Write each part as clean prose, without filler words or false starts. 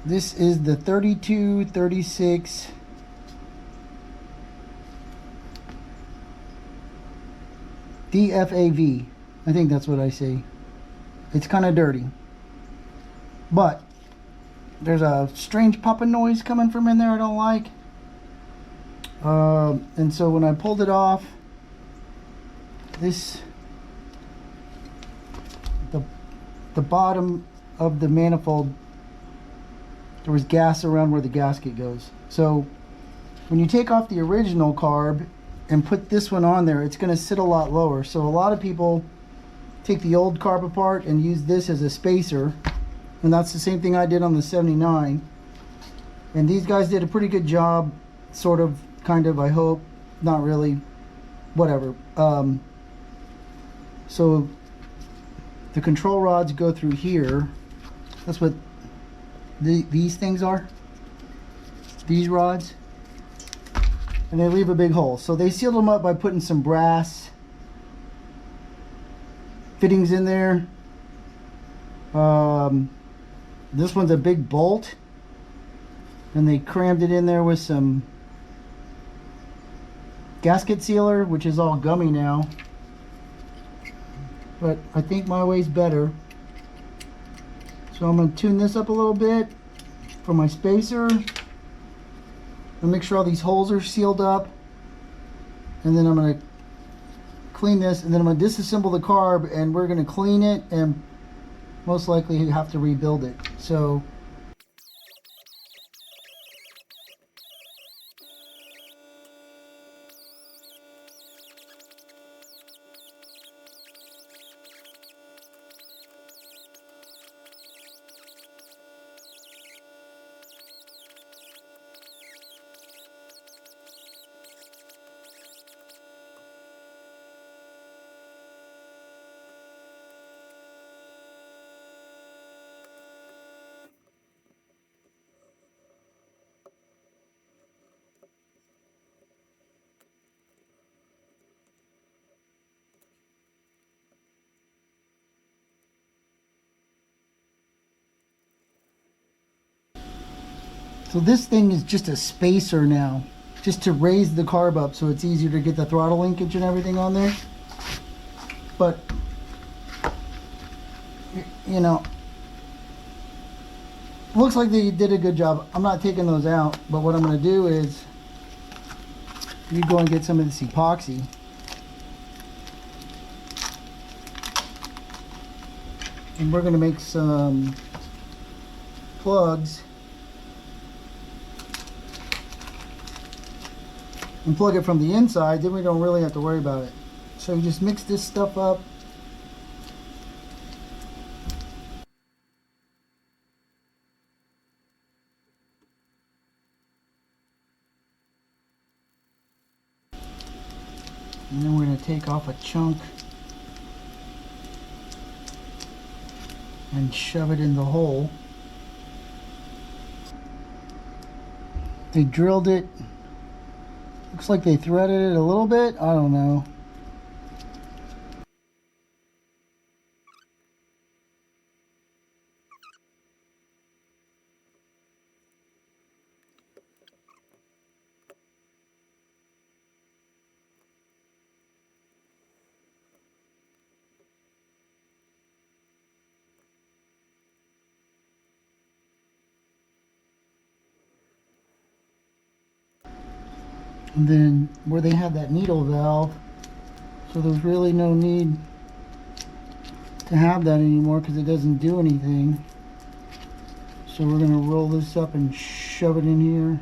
This is the 3236 DFAV. I think that's what I say. It's kind of dirty, but there's a strange popping noise coming from in there I don't like. And so when I pulled it off, the bottom of the manifold, there was gas around where the gasket goes. So when you take off the original carb and put this one on there, it's going to sit a lot lower. So a lot of people take the old carb apart and use this as a spacer, and that's the same thing I did on the 79. And these guys did a pretty good job, sort of, kind of, I hope. Not really, whatever. So the control rods go through here. That's what these things are, these rods, and they leave a big hole. So they sealed them up by putting some brass fittings in there. This one's a big bolt, and they crammed it in there with some gasket sealer, which is all gummy now, but I think my way's better. So I'm going to tune this up a little bit for my spacer and make sure all these holes are sealed up, and then I'm going to clean this, and then I'm going to disassemble the carb, and we're going to clean it and most likely have to rebuild it. So this thing is just a spacer now, just to raise the carb up so it's easier to get the throttle linkage and everything on there. But you know, looks like they did a good job. I'm not taking those out, but what I'm going to do is you go and get some of this epoxy, and we're going to make some plugs and plug it from the inside. Then we don't really have to worry about it. So you just mix this stuff up. And then we're going to take off a chunk and shove it in the hole. They drilled it. Looks like they threaded it a little bit. I don't know. And then where they have that needle valve, so there's really no need to have that anymore because it doesn't do anything. So we're going to roll this up and shove it in here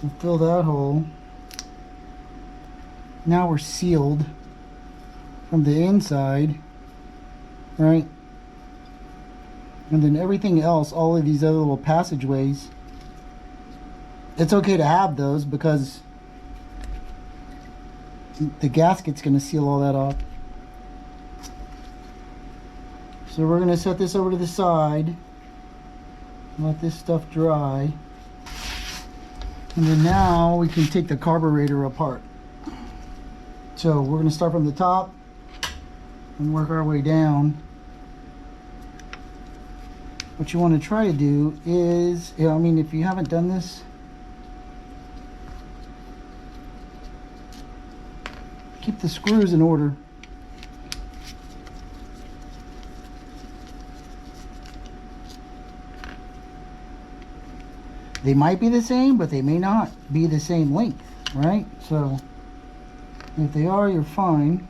and fill that hole. Now we're sealed from the inside, right? And then everything else, all of these other little passageways, it's okay to have those because the gasket's going to seal all that off. So we're going to set this over to the side, let this stuff dry, and then now we can take the carburetor apart. So we're going to start from the top and work our way down. what you want to try to do is, I mean, if you haven't done this, keep the screws in order. They might be the same, but they may not be the same length, right? So if they are, you're fine.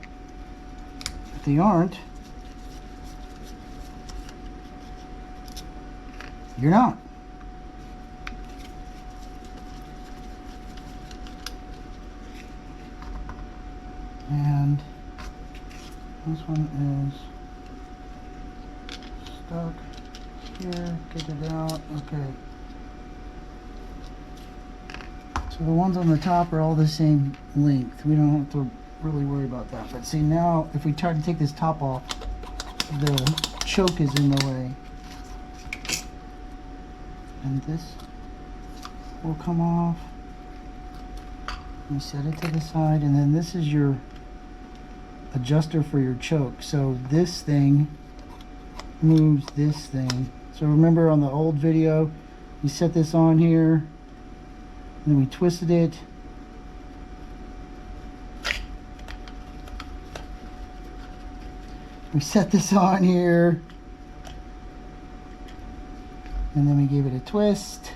If they aren't, you're not. And this one is stuck here. Get it out. Okay. So the ones on the top are all the same length. We don't have to really worry about that. But see, now if we try to take this top off, the choke is in the way. And this will come off. You set it to the side, and then this is your adjuster for your choke. So this thing moves this thing. So remember on the old video, you set this on here, and then we twisted it. We set this on here, and then we gave it a twist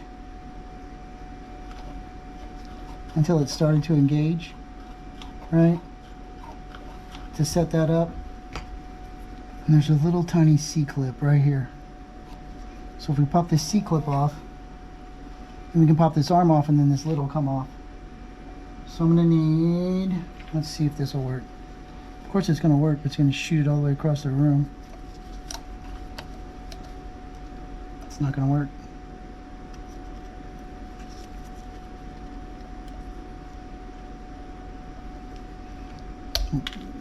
until it started to engage, right? To set that up. And there's a little tiny C-clip right here. So if we pop this C-clip off, then we can pop this arm off, and then this lid will come off. So I'm gonna need, let's see if this will work. Of course it's gonna work, but it's gonna shoot it all the way across the room. It's not gonna work.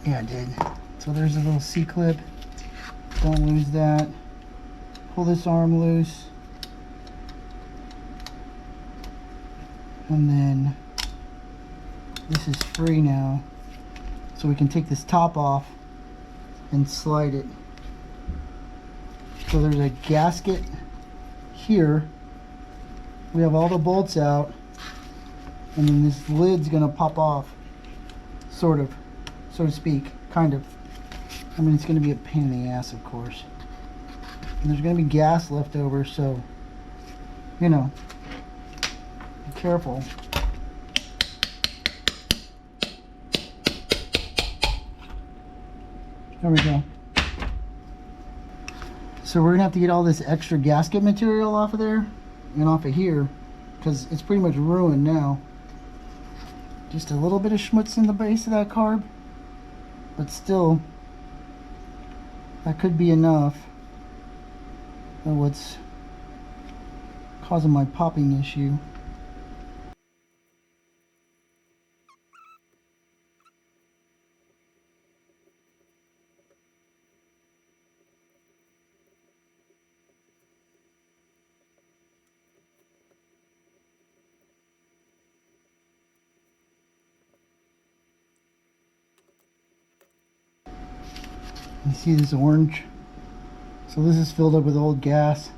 Yeah, it did. So there's a little C-clip. Don't lose that. Pull this arm loose. And then this is free now. So we can take this top off and slide it. So there's a gasket here. We have all the bolts out. And then this lid's gonna pop off. Sort of. So to speak, kind of. I mean, it's going to be a pain in the ass, of course. And there's going to be gas left over, so, you know, be careful. There we go. So we're going to have to get all this extra gasket material off of there and off of here, because it's pretty much ruined now. Just a little bit of schmutz in the base of that carb. But still, that could be enough of what's causing my popping issue. You see this orange? So this is filled up with old gas.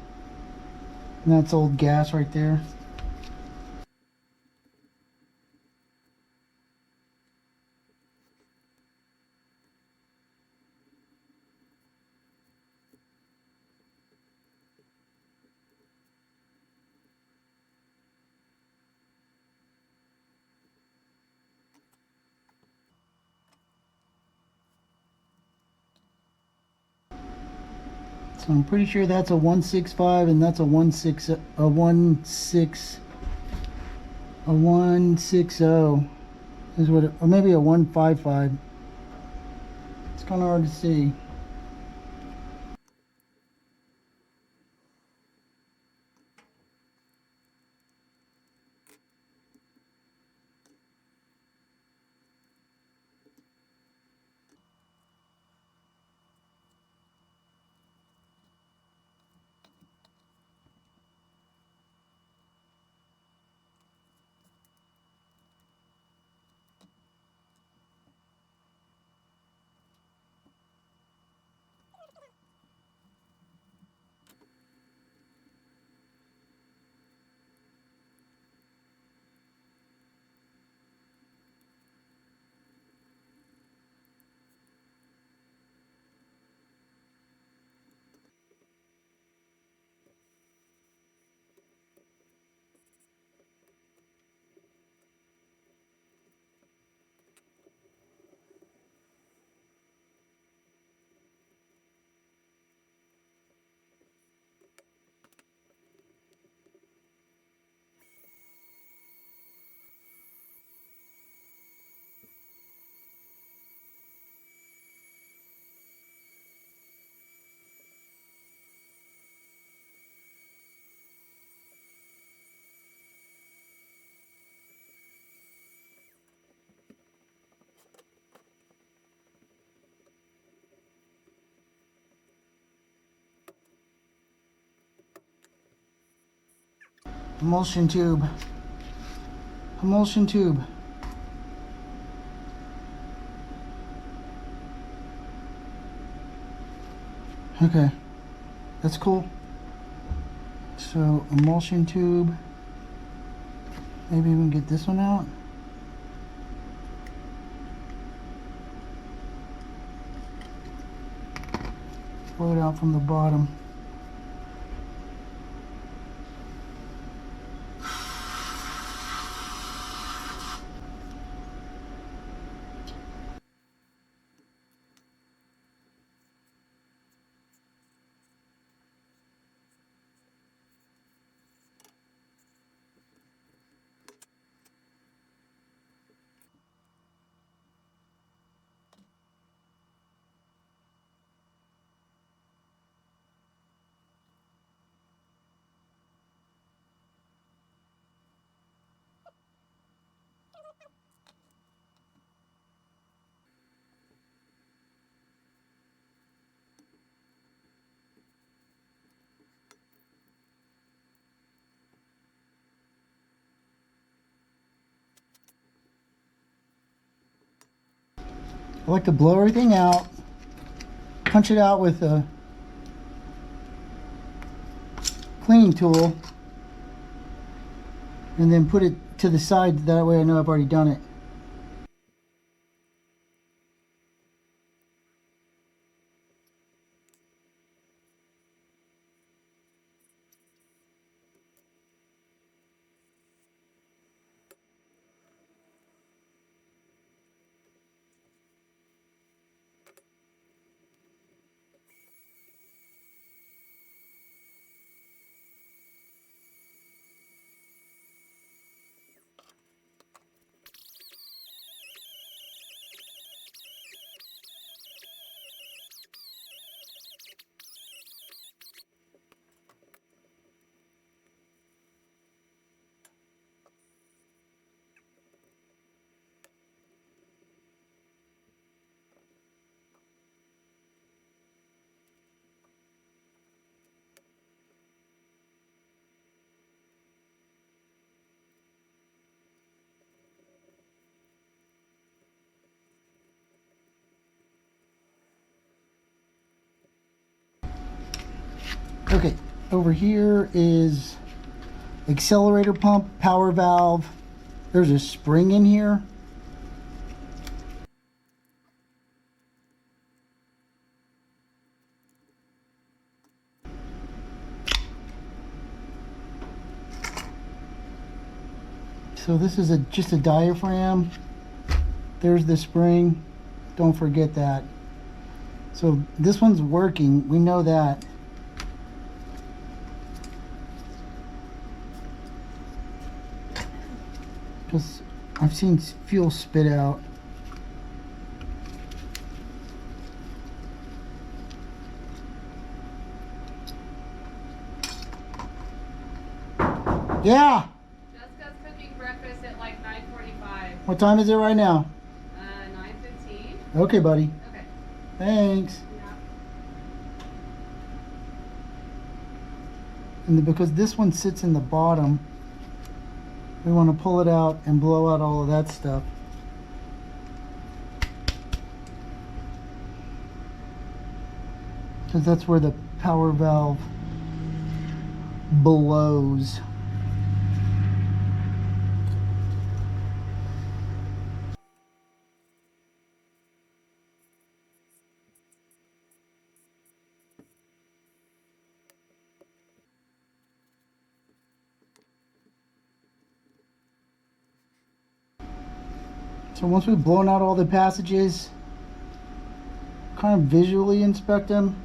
And that's old gas right there. So I'm pretty sure that's a 165 and that's a 160 is what it, or maybe a 155. It's kind of hard to see. Emulsion tube. Emulsion tube. Okay, that's cool. So emulsion tube. Maybe we can get this one out. Pull it out from the bottom. I like to blow everything out, punch it out with a cleaning tool, and then put it to the side. That way I know I've already done it. Okay, over here is accelerator pump, power valve. There's a spring in here. So this is just a diaphragm. There's the spring. Don't forget that. So this one's working. We know that. Because I've seen fuel spit out. Yeah. Jessica's cooking breakfast at like 9:45. What time is it right now? 9:15. Okay, buddy. Okay. Thanks. Yeah. And because this one sits in the bottom, we want to pull it out and blow out all of that stuff. Because that's where the power valve blows. So once we've blown out all the passages, kind of visually inspect them.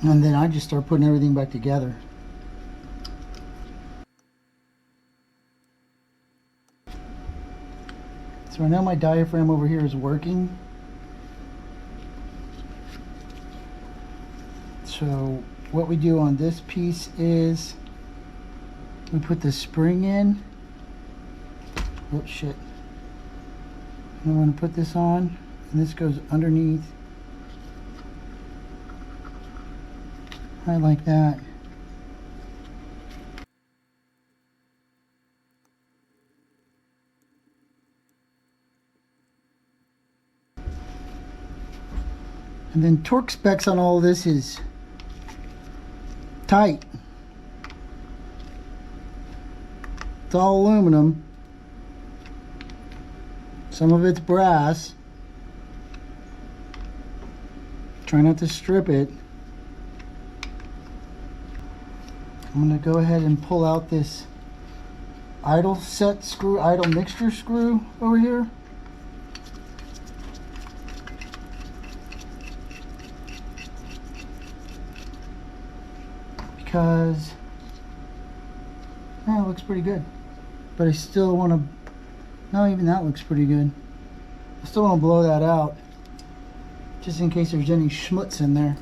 And then I just start putting everything back together. So I know my diaphragm over here is working. So what we do on this piece is we put the spring in. Oh shit. I'm going to put this on, and this goes underneath. Right like that. And then torque specs on all this is tight. It's all aluminum. Some of it's brass. Try not to strip it. I'm going to go ahead and pull out this idle set screw, idle mixture screw over here. Because it looks pretty good, but I still want to, no, even that looks pretty good. I still want to blow that out just in case there's any schmutz in there.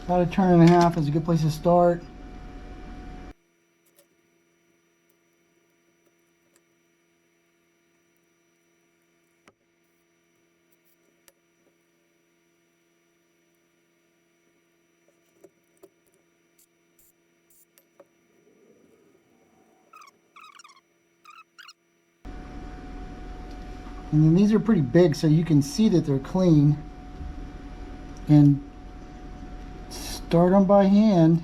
About a turn and a half is a good place to start. And then these are pretty big, so you can see that they're clean. And start them by hand.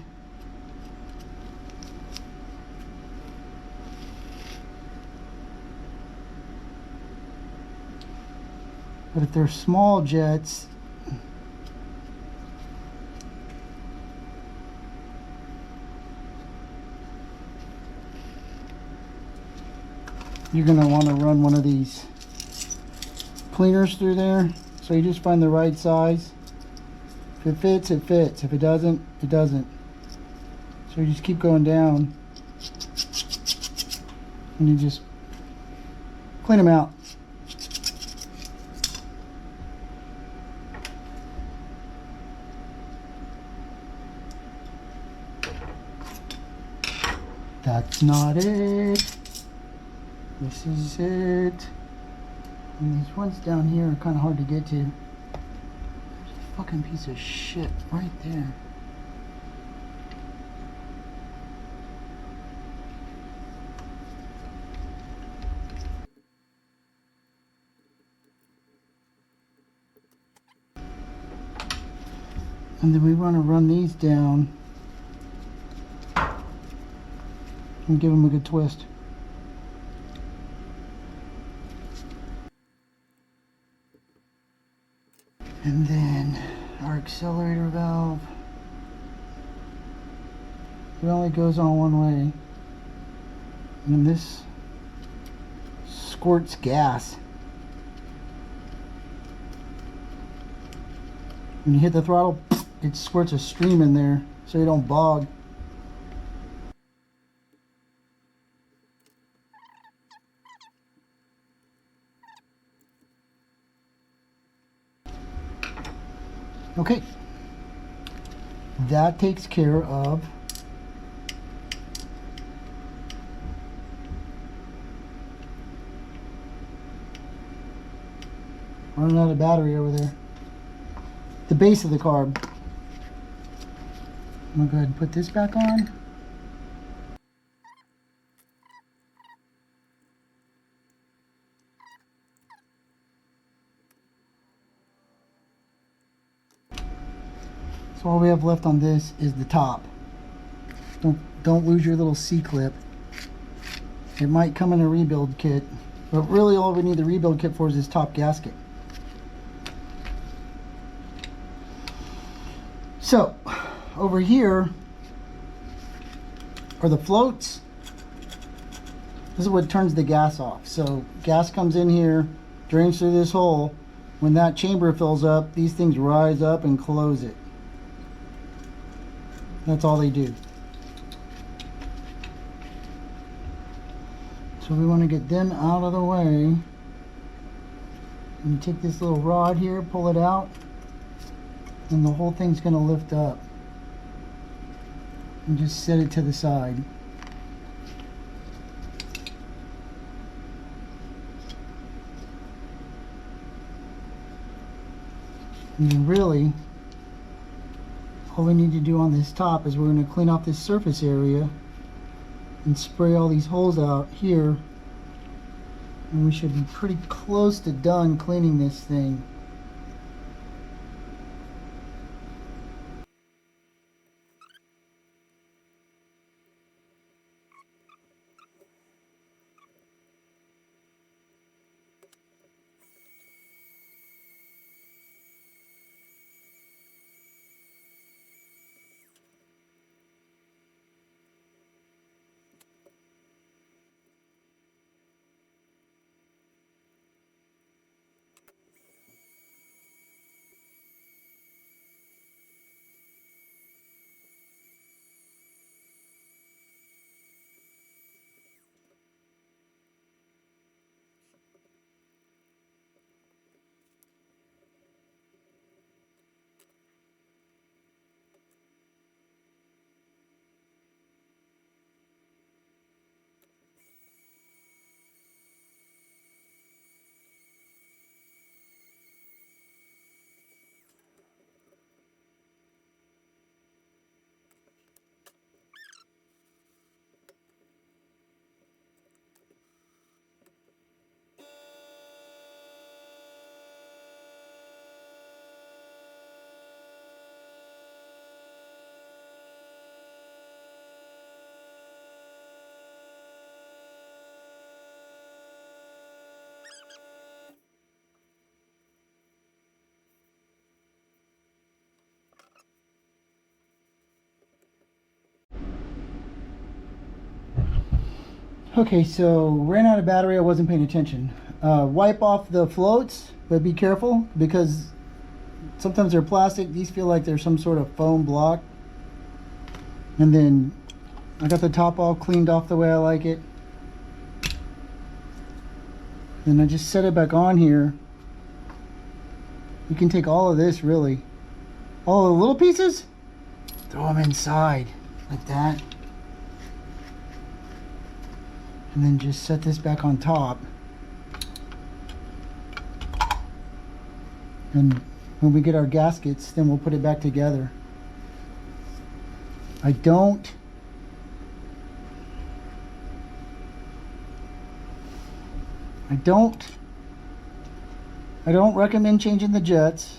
But if they're small jets, you're going to want to run one of these cleaners through there. So you just find the right size. If it fits, it fits. If it doesn't, it doesn't. So you just keep going down and you just clean them out. That's not it. This is it. And these ones down here are kind of hard to get to. There's a fucking piece of shit right there. And then we want to run these down and give them a good twist. And then our accelerator valve, it only goes on one way. And this squirts gas. When you hit the throttle, it squirts a stream in there so you don't bog. Okay, that takes care of running out of battery over there. The base of the carb. I'm gonna go ahead and put this back on. So all we have left on this is the top. Don't lose your little C-clip. It might come in a rebuild kit, but really all we need the rebuild kit for is this top gasket. So over here are the floats. This is what turns the gas off. So gas comes in here, drains through this hole, when that chamber fills up, these things rise up and close it. That's all they do. So we want to get them out of the way. You take this little rod here, pull it out, and the whole thing's going to lift up. And just set it to the side. And then really, all we need to do on this top is we're going to clean off this surface area and spray all these holes out here, and we should be pretty close to done cleaning this thing. Okay, so ran out of battery. I wasn't paying attention. Wipe off the floats, but be careful because sometimes they're plastic. These feel like they're some sort of foam block. And then I got the top all cleaned off the way I like it. Then I just set it back on here. You can take all of this, really. All the little pieces, throw them inside like that. And then just set this back on top. And when we get our gaskets, then we'll put it back together. I don't recommend changing the jets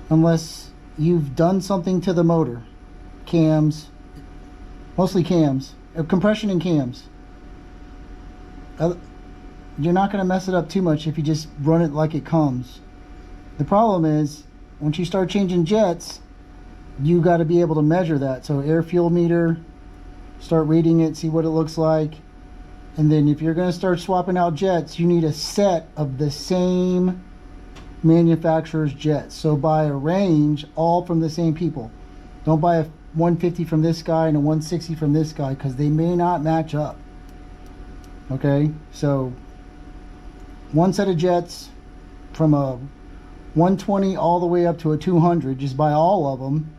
unless you've done something to the motor. Cams, mostly cams. Compression and cams. You're not going to mess it up too much if you just run it like it comes. The problem is, once you start changing jets, you got to be able to measure that. So air fuel meter, start reading it, see what it looks like. And then if you're going to start swapping out jets, you need a set of the same manufacturer's jets. So buy a range all from the same people. Don't buy a 150 from this guy and a 160 from this guy because they may not match up. Okay, so one set of jets from a 120 all the way up to a 200, just buy all of them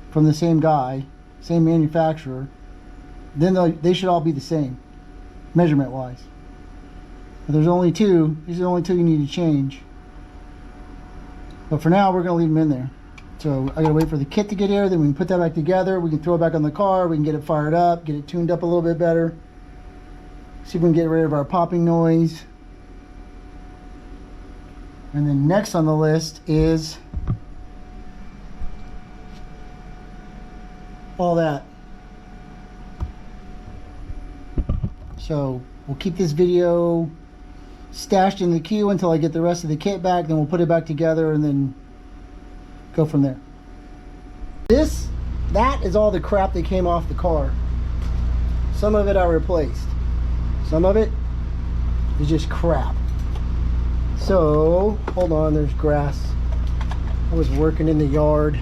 from the same guy, same manufacturer. Then they should all be the same measurement wise. But there's only two. These are the only two you need to change. But for now, we're going to leave them in there. So I gotta wait for the kit to get here, then we can put that back together, we can throw it back on the car, we can get it fired up, get it tuned up a little bit better. See if we can get rid of our popping noise. And then next on the list is all that. So we'll keep this video stashed in the queue until I get the rest of the kit back, then we'll put it back together and then go from there. That is all the crap that came off the car. Some of it I replaced. Some of it is just crap. So, hold on, there's grass. I was working in the yard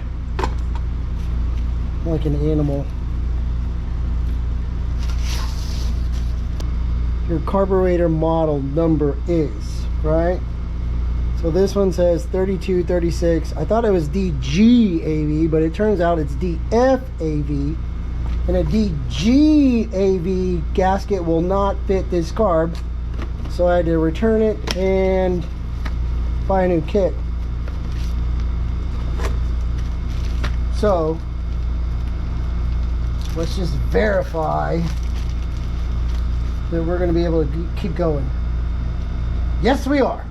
like an animal. Your carburetor model number is, right? So this one says 3236. I thought it was DGAV, but it turns out it's DFAV. And a DGAV gasket will not fit this carb. So I had to return it and buy a new kit. So let's just verify that we're going to be able to keep going. Yes, we are.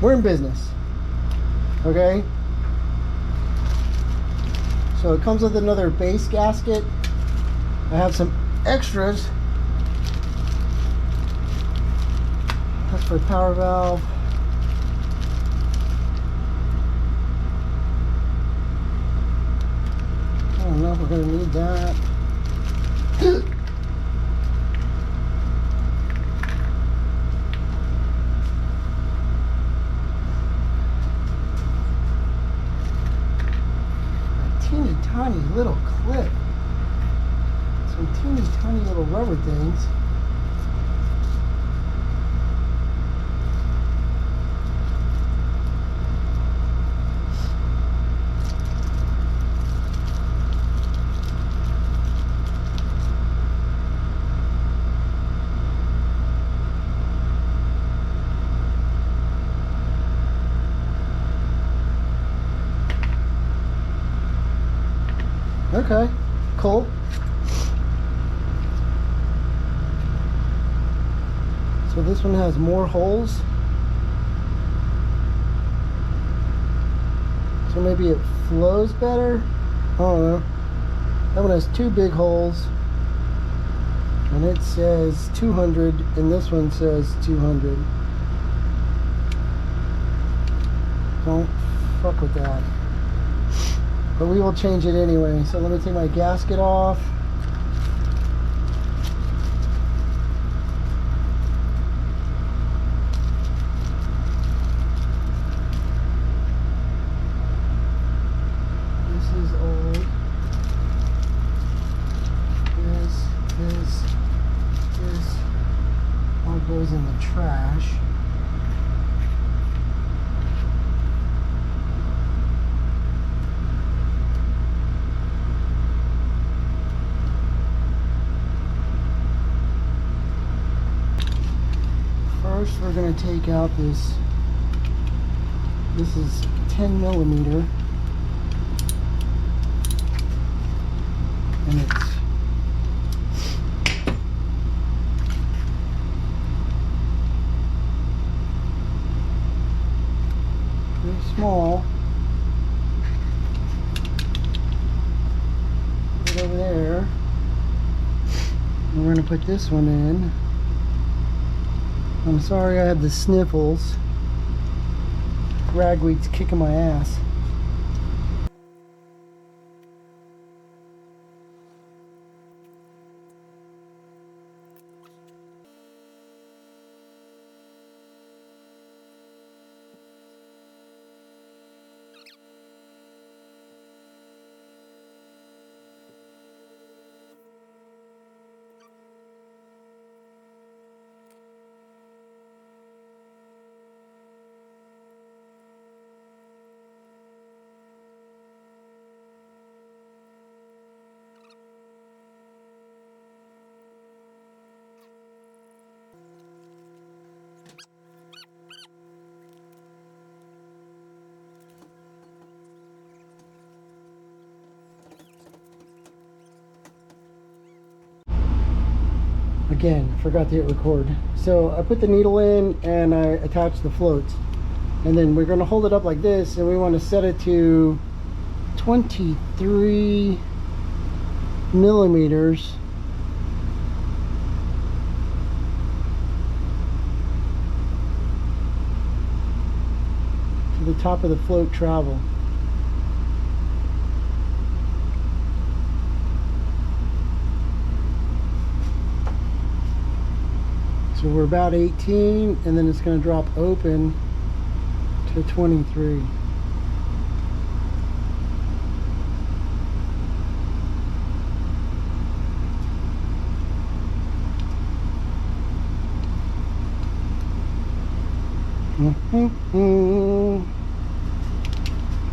We're in business. Okay. So it comes with another base gasket. I have some extras. That's for power valve. I don't know if we're going to need that. Teeny tiny little clip. Some teeny tiny little rubber things. Okay, cool. So this one has more holes. So maybe it flows better. I don't know. That one has 2 big holes. And it says 200, and this one says 200. Don't fuck with that. But we will change it anyway. So let me take my gasket off. This is old. This all goes in the trash. First, we're going to take out this. This is 10 millimeter, and it's very small. Put it over there. And we're going to put this one in. I'm sorry I have the sniffles. Ragweed's kicking my ass. Again, forgot to hit record. So I put the needle in and I attached the floats. And then we're going to hold it up like this, and we want to set it to 23 millimeters. To the top of the float travel. So we're about 18, and then it's going to drop open to 23.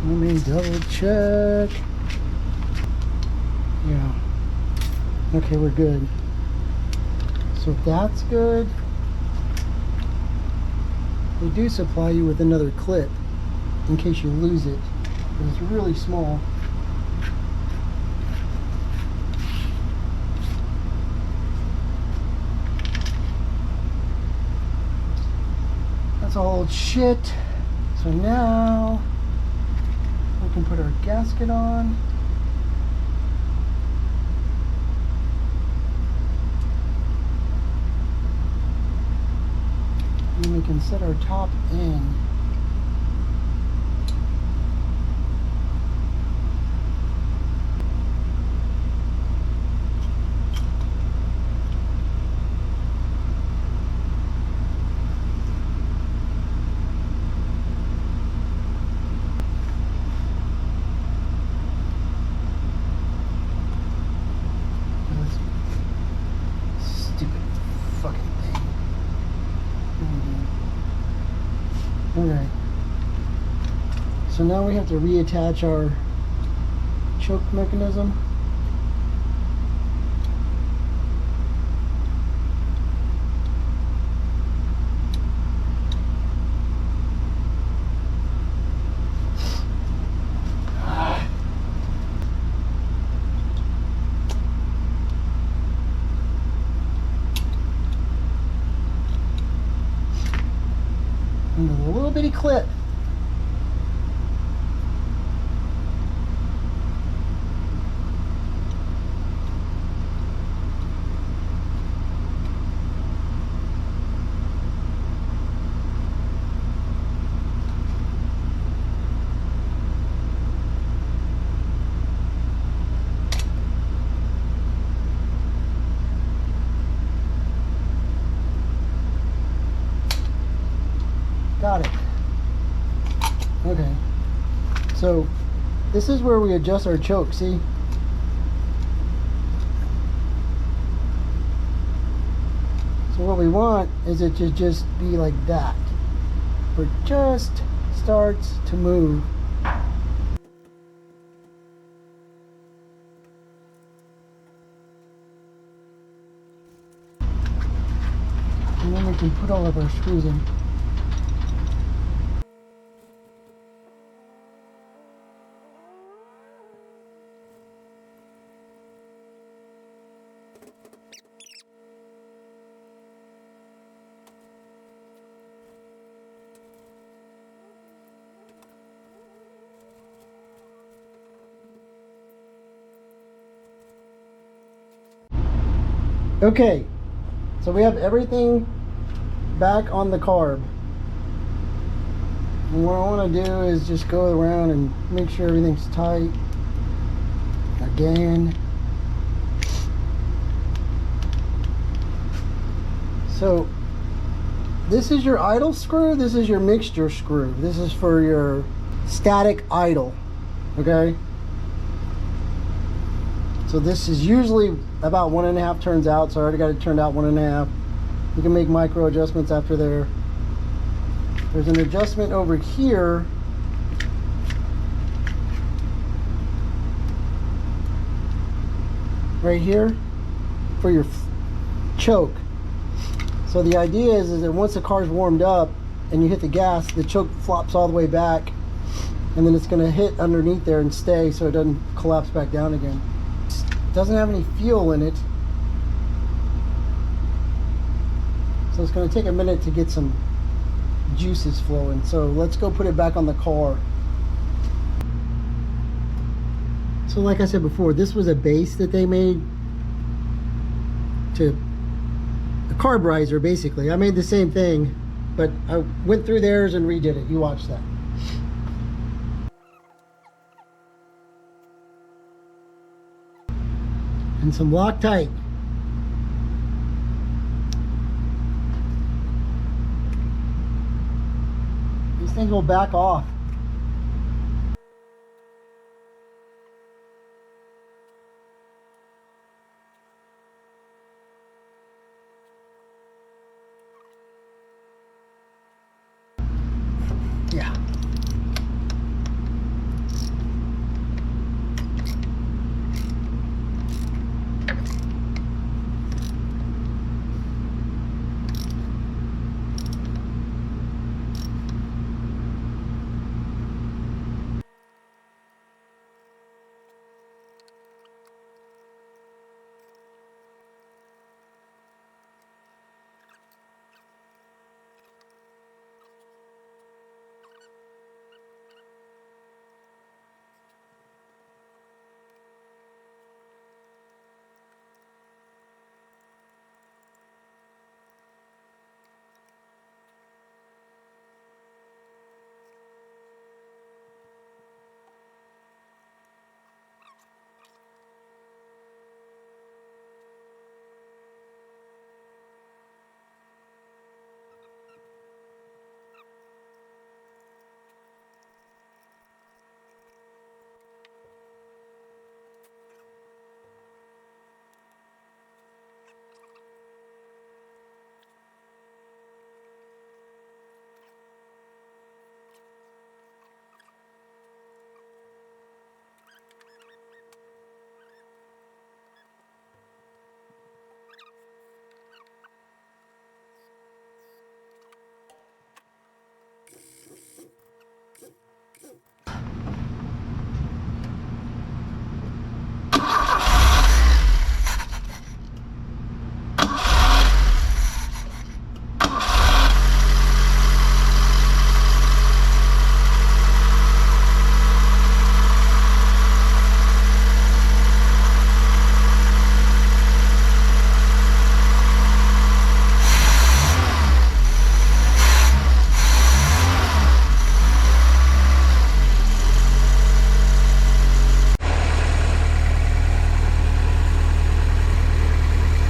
Let me double check. Yeah. Okay, we're good. So if that's good, they do supply you with another clip in case you lose it. It's really small. That's all old shit. So now we can put our gasket on. And we can set our top in. Okay, so now we have to reattach our choke mechanism. And a little bitty clip. Got it. Okay. So this is where we adjust our choke, see? So what we want is it to just be like that, where it just starts to move. And then we can put all of our screws in. Okay, so we have everything back on the carb. And what I want to do is just go around and make sure everything's tight. Again. So this is your idle screw, this is your mixture screw. This is for your static idle, okay? So this is usually about 1.5 turns out, so I already got it turned out 1.5. You can make micro adjustments after there. There's an adjustment over here. Right here for your choke. So the idea is that once the car's warmed up and you hit the gas, the choke flops all the way back, and then it's going to hit underneath there and stay so it doesn't collapse back down again. Doesn't have any fuel in it, so it's going to take a minute to get some juices flowing. So let's go put it back on the car. So like I said before, this was a base that they made to a carb riser, basically. I made the same thing, but I went through theirs and redid it. You watch that. And some Loctite. things will back off. Yeah.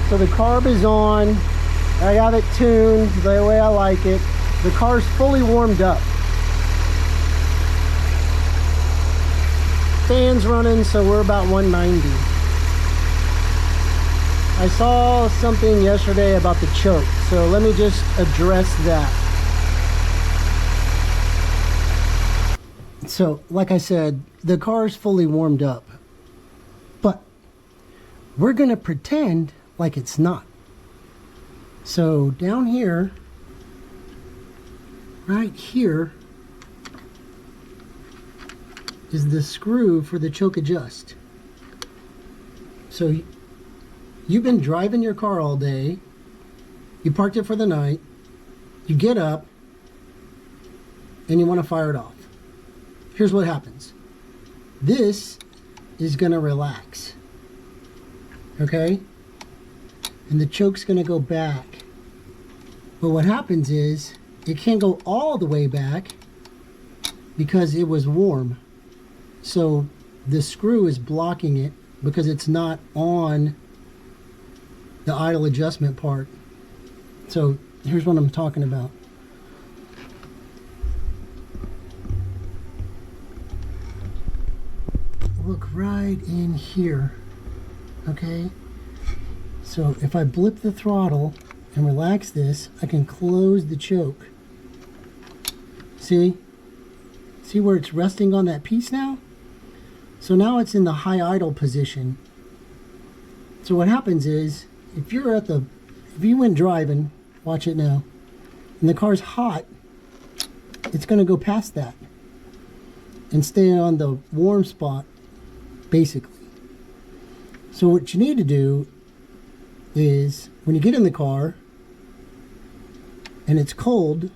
So the carb is on. I have it tuned the way I like it. The car's fully warmed up. Fan's running, so we're about 190. I saw something yesterday about the choke, so let me just address that. So, like I said, the car's fully warmed up, but we're gonna pretend like it's not. So down here, right here, is the screw for the choke adjust. So you've been driving your car all day, you parked it for the night, you get up, and you want to fire it off. Here's what happens. This is gonna relax, okay? And the choke's gonna go back. But what happens is, it can't go all the way back because it was warm. So the screw is blocking it because it's not on the idle adjustment part. So here's what I'm talking about. Look right in here, okay? So if I blip the throttle and relax this, I can close the choke. See? See where it's resting on that piece now? So now it's in the high idle position. So what happens is, if you went driving, watch it now, and the car's hot, it's gonna go past that and stay on the warm spot, basically. So what you need to do is, when you get in the car and it's cold,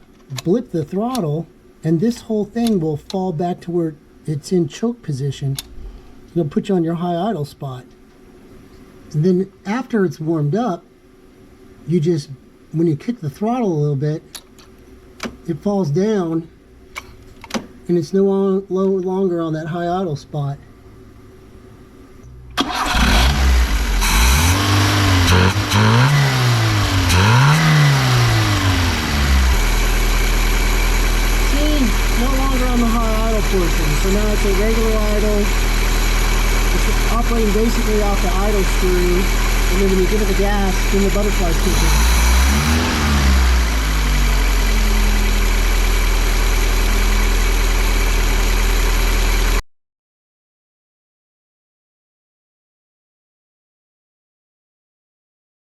blip the throttle and this whole thing will fall back to where it's in choke position. It'll put you on your high idle spot. And then after it's warmed up, you just, when you kick the throttle a little bit, it falls down and it's no longer on that high idle spot. See? no longer on the high idle portion. So now it's a regular idle. It's operating basically off the idle screw. And then when you give it the gas, then the butterflies kick in.